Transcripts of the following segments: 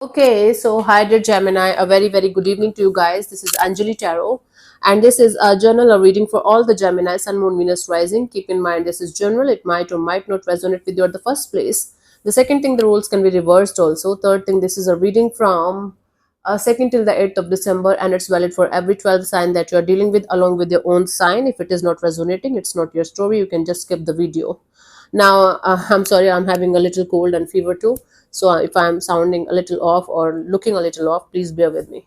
Okay, so hi dear Gemini, a very good evening to you guys. This is Anjali Tarot, and this is a journal or reading for all the Gemini, Sun, Moon, Venus, Rising. Keep in mind this is general; it might or might not resonate with you at the first place. The second thing, the rules can be reversed also. Third thing, this is a reading from 2nd till the 8th of December, and it's valid for every 12th sign that you are dealing with, along with your own sign. If it is not resonating, it's not your story. You can just skip the video. Now, I'm sorry, I'm having a little cold and fever too. So, if I'm sounding a little off or looking a little off, please bear with me.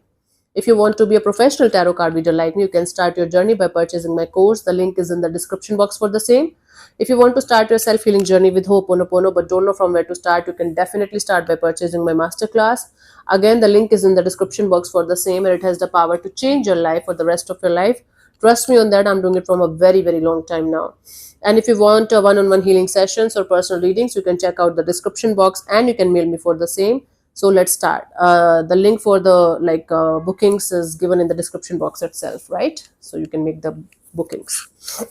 If you want to be a professional tarot card reader like me, you can start your journey by purchasing my course. The link is in the description box for the same. If you want to start your self healing journey with Ho'oponopono but don't know from where to start, you can definitely start by purchasing my masterclass. Again, the link is in the description box for the same, and it has the power to change your life for the rest of your life. Trust me on that, I'm doing it from a very long time now. And if you want one-on-one healing sessions or personal readings, you can check out the description box and you can mail me for the same. So let's start. The link for the bookings is given in the description box itself, right? So you can make the bookings.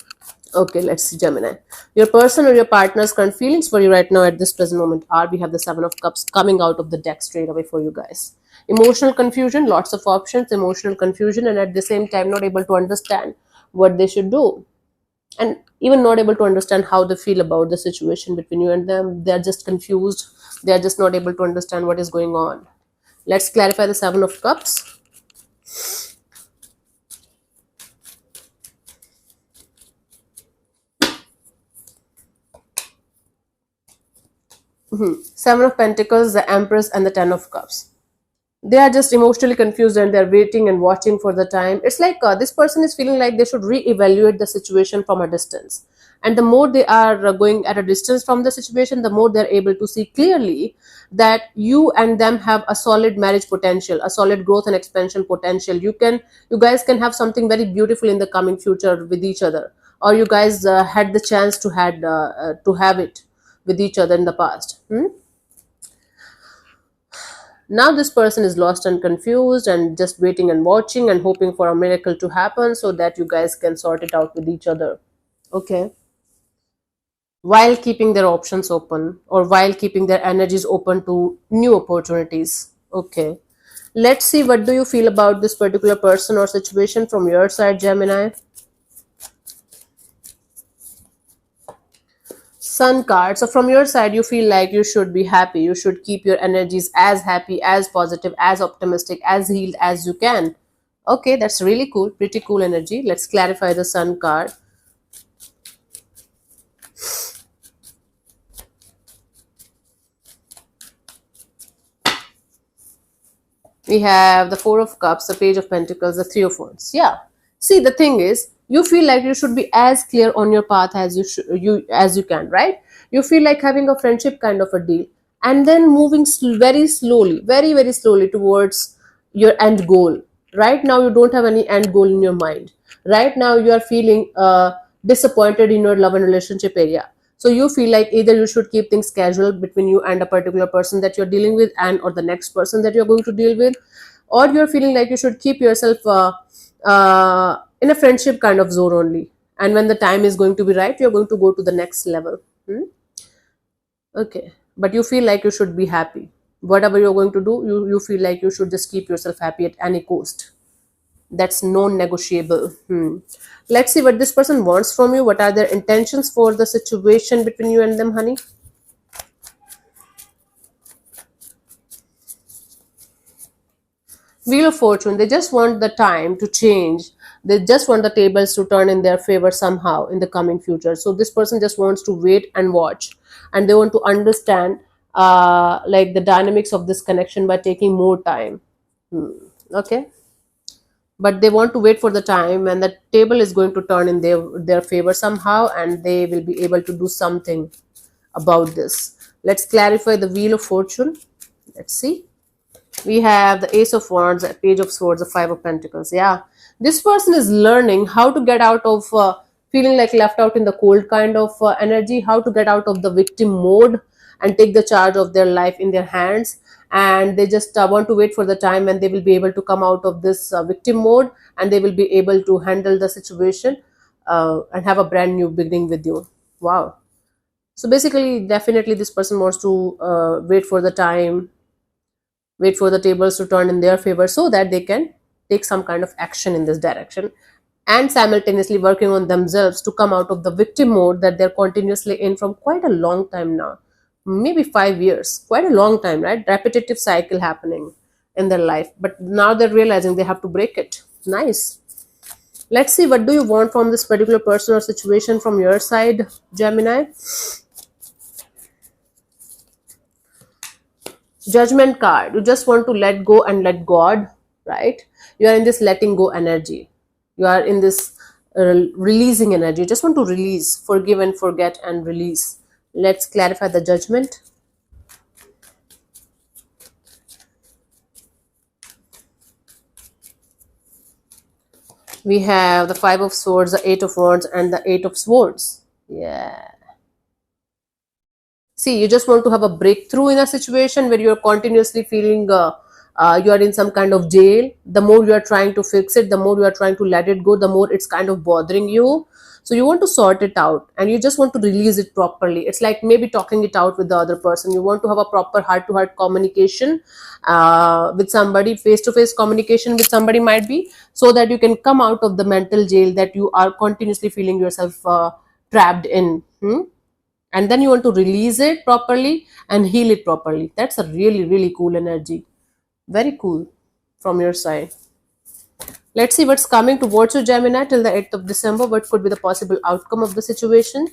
Okay, let's see, Gemini. Your person or your partner's current feelings for you right now at this present moment are, we have the Seven of Cups coming out of the deck straight away for you guys. Emotional confusion, lots of options, emotional confusion, and at the same time not able to understand what they should do, and even not able to understand how they feel about the situation between you and them. They are just confused. They are just not able to understand what is going on. Let's clarify the Seven of Cups. Seven of Pentacles, the Empress, and the Ten of Cups. They are just emotionally confused and they're waiting and watching for the time. It's like this person is feeling like they should re-evaluate the situation from a distance, and the more they are going at a distance from the situation, the more they're able to see clearly that you and them have a solid marriage potential, a solid growth and expansion potential. You guys can have something very beautiful in the coming future with each other, or you guys had the chance to have it with each other in the past. Now this person is lost and confused and just waiting and watching and hoping for a miracle to happen so that you guys can sort it out with each other. Okay, while keeping their options open, or while keeping their energies open to new opportunities. Okay, let's see, what do you feel about this particular person or situation from your side, Gemini? Sun card. So from your side, you feel like you should be happy. You should keep your energies as happy, as positive, as optimistic, as healed as you can. Okay, that's really cool. Pretty cool energy. Let's clarify the Sun card. We have the Four of Cups, the Page of Pentacles, the Three of Wands. Yeah. See, the thing is, you feel like you should be as clear on your path as you can, right? You feel like having a friendship kind of a deal, and then moving very slowly, very slowly towards your end goal. Right now, you don't have any end goal in your mind. Right now, you are feeling disappointed in your love and relationship area. So you feel like either you should keep things casual between you and a particular person that you're dealing with, and or the next person that you're going to deal with, or you're feeling like you should keep yourself in a friendship kind of zone only, and when the time is going to be right, you're going to go to the next level. Okay, but you feel like you should be happy. Whatever you're going to do, you feel like you should just keep yourself happy at any cost. That's non-negotiable. Let's see what this person wants from you. What are their intentions for the situation between you and them, honey? Wheel of Fortune. They just want the time to change. They just want the tables to turn in their favor somehow in the coming future. So this person just wants to wait and watch, and they want to understand like the dynamics of this connection by taking more time. Okay, but they want to wait for the time when the table is going to turn in their favor somehow, and they will be able to do something about this. Let's clarify the Wheel of Fortune. Let's see. We have the Ace of Wands, the Page of Swords, the Five of Pentacles. Yeah, this person is learning how to get out of feeling like left out in the cold kind of energy, how to get out of the victim mode and take the charge of their life in their hands. And they just want to wait for the time when they will be able to come out of this victim mode, and they will be able to handle the situation and have a brand new beginning with you. Wow. So basically, definitely this person wants to wait for the time wait for the tables to turn in their favor so that they can take some kind of action in this direction, and simultaneously working on themselves to come out of the victim mode that they're continuously in from quite a long time now, maybe 5 years, quite a long time, right? Repetitive cycle happening in their life, but now they're realizing they have to break it. Nice. Let's see, what do you want from this particular person or situation from your side, Gemini? Judgment card. You just want to let go and let God, right? You are in this letting go energy. You are in this releasing energy. You just want to release, forgive and forget and release. Let's clarify the judgment. We have the Five of Swords, the Eight of Wands, and the Eight of Swords. Yeah. See, you just want to have a breakthrough in a situation where you're continuously feeling you are in some kind of jail. The more you are trying to fix it, the more you are trying to let it go, the more it's kind of bothering you. So you want to sort it out and you just want to release it properly. It's like maybe talking it out with the other person. You want to have a proper heart-to-heart communication with somebody, face-to-face communication with somebody might be, so that you can come out of the mental jail that you are continuously feeling yourself trapped in. And then you want to release it properly and heal it properly. That's a really, really cool energy. Very cool from your side. Let's see what's coming towards you, Gemini, till the 8th of December. What could be the possible outcome of the situation?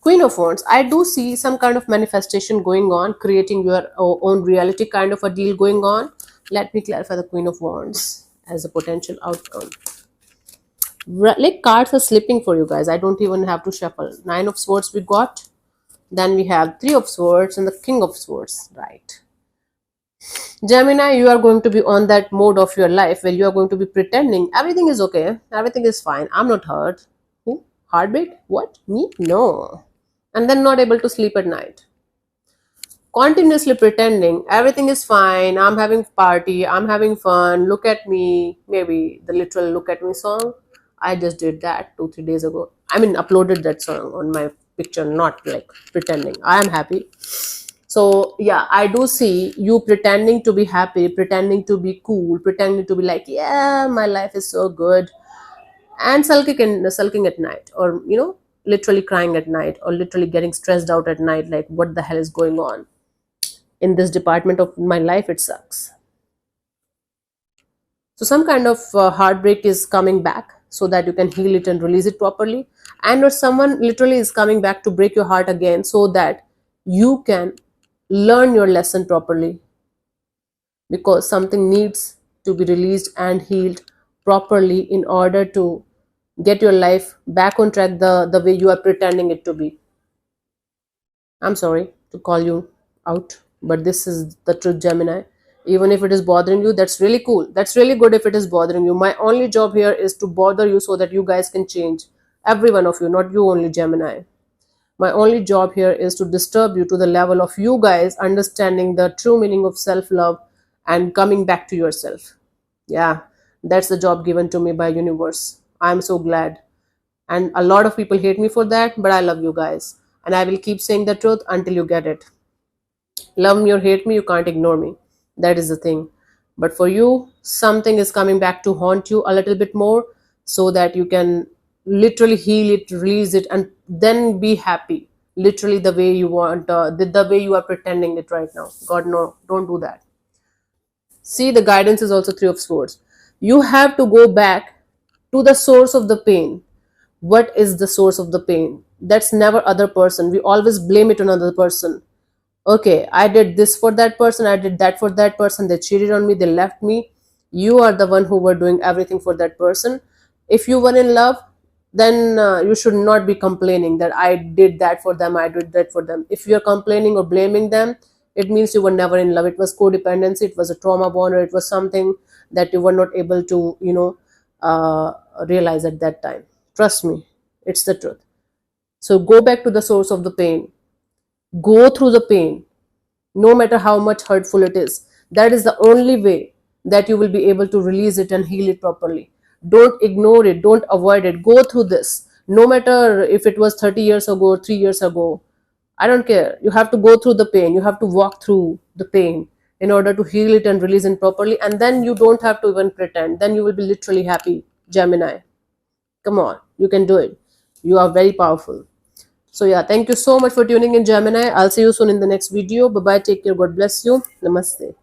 Queen of Wands. I do see some kind of manifestation going on, creating your own reality kind of a deal going on. Let me clarify the Queen of Wands as a potential outcome. Like cards are slipping for you guys. I don't even have to shuffle. Nine of Swords we got. Then we have Three of Swords and the King of Swords. Right. Gemini, you are going to be on that mode of your life where you are going to be pretending everything is okay. Everything is fine. I'm not hurt. Who? Heartbreak? What? Me? No. And then not able to sleep at night. Continuously pretending everything is fine. I'm having party. I'm having fun. Look at me. Maybe the literal look at me song. I just did that 2-3 days ago. I mean, uploaded that song on my picture, not like pretending. I am happy. So yeah, I do see you pretending to be happy, pretending to be cool, pretending to be like, yeah, my life is so good, and sulking at night, or literally crying at night, or literally getting stressed out at night, like what the hell is going on in this department of my life? It sucks. So some kind of heartbreak is coming back so that you can heal it and release it properly, and or someone literally is coming back to break your heart again so that you can learn your lesson properly, because something needs to be released and healed properly in order to get your life back on track the way you are pretending it to be. I'm sorry to call you out, but this is the truth, Gemini. Even if it is bothering you, that's really cool. That's really good if it is bothering you. My only job here is to bother you so that you guys can change. Every one of you, not you only, Gemini. My only job here is to disturb you to the level of you guys understanding the true meaning of self-love and coming back to yourself. Yeah, that's the job given to me by universe. I'm so glad. And a lot of people hate me for that, but I love you guys. And I will keep saying the truth until you get it. Love me or hate me, you can't ignore me. That is the thing. But for you, something is coming back to haunt you a little bit more so that you can literally heal it, release it, and then be happy. Literally the way you want, the way you are pretending it right now. God, no, don't do that. See, the guidance is also Three of Swords. You have to go back to the source of the pain. What is the source of the pain? That's never other person. We always blame it on another person. Okay, I did this for that person, I did that for that person, they cheated on me, they left me. You are the one who were doing everything for that person. If you were in love, then you should not be complaining that I did that for them, I did that for them. If you're complaining or blaming them, it means you were never in love. It was codependency, it was a trauma bond, or it was something that you were not able to realize at that time. Trust me, it's the truth. So go back to the source of the pain. Go through the pain, no matter how much hurtful it is. That is the only way that you will be able to release it and heal it properly. Don't ignore it, don't avoid it. Go through this. no matter if it was 30 years ago or 3 years ago. I don't care. You have to go through the pain. You have to walk through the pain in order to heal it and release it properly. And then you don't have to even pretend. Then you will be literally happy, Gemini. Come on, you can do it. You are very powerful. So yeah, thank you so much for tuning in, Gemini. I'll see you soon in the next video. Bye bye. Take care. God bless you. Namaste.